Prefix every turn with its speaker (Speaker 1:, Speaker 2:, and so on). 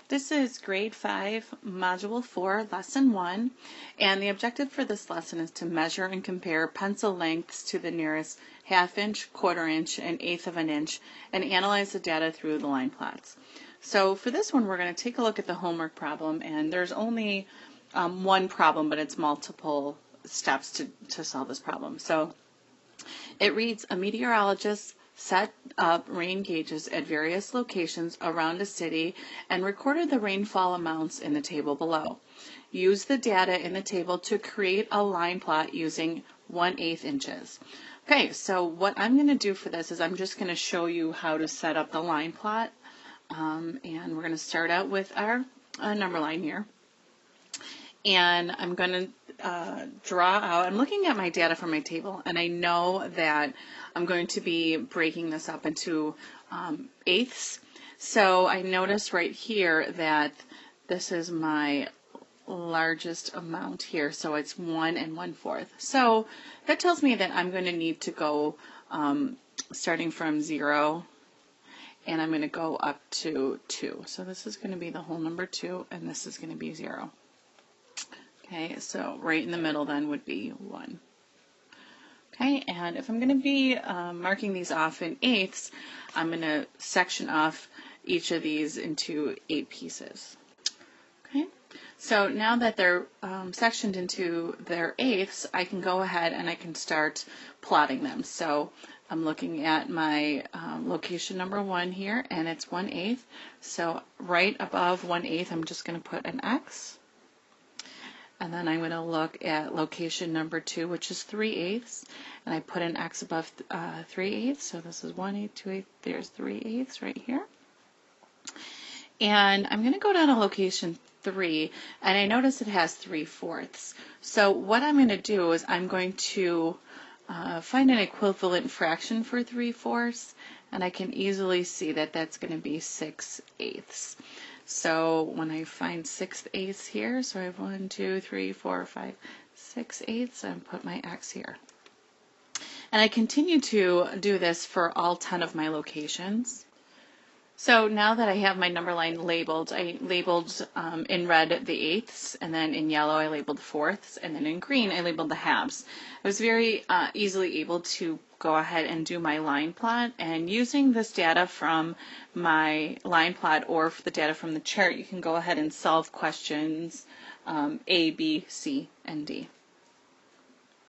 Speaker 1: This is grade 5, module 4, lesson 1, and the objective for this lesson is to measure and compare pencil lengths to the nearest half inch, quarter inch, and eighth of an inch, and analyze the data through the line plots. So for this one, we're going to take a look at the homework problem, and there's only one problem, but it's multiple steps to solve this problem. So it reads, a meteorologist set up rain gauges at various locations around a city and recorded the rainfall amounts in the table below. Use the data in the table to create a line plot using 1/8 inches. Okay, so what I'm going to do for this is I'm just going to show you how to set up the line plot. And we're going to start out with our number line here. And I'm going to draw out, I'm looking at my data from my table, and I know that I'm going to be breaking this up into eighths. So I notice right here that this is my largest amount here, so it's 1 1/4. So that tells me that I'm going to need to go starting from 0, and I'm going to go up to 2. So this is going to be the whole number 2, and this is going to be 0. Okay, so right in the middle then would be 1. Okay, and if I'm going to be marking these off in eighths, I'm going to section off each of these into 8 pieces. Okay, so now that they're sectioned into their eighths, I can go ahead and I can start plotting them. So I'm looking at my location number 1 here, and it's 1/8. So right above 1/8, I'm just going to put an X. And then I'm going to look at location number 2, which is 3/8, and I put an X above 3/8. So this is 1/8, 2/8, there's 3/8 right here. And I'm going to go down to location 3, and I notice it has 3/4. So what I'm going to do is I'm going to find an equivalent fraction for 3/4, and I can easily see that that's going to be 6/8. So when I find 6/8 here, so I have 1, 2, 3, 4, 5, 6/8, and put my X here. And I continue to do this for all 10 of my locations. So now that I have my number line labeled, I labeled in red the eighths, and then in yellow I labeled fourths, and then in green I labeled the halves. I was very easily able to go ahead and do my line plot, and using this data from my line plot or the data from the chart, you can go ahead and solve questions A, B, C, and D.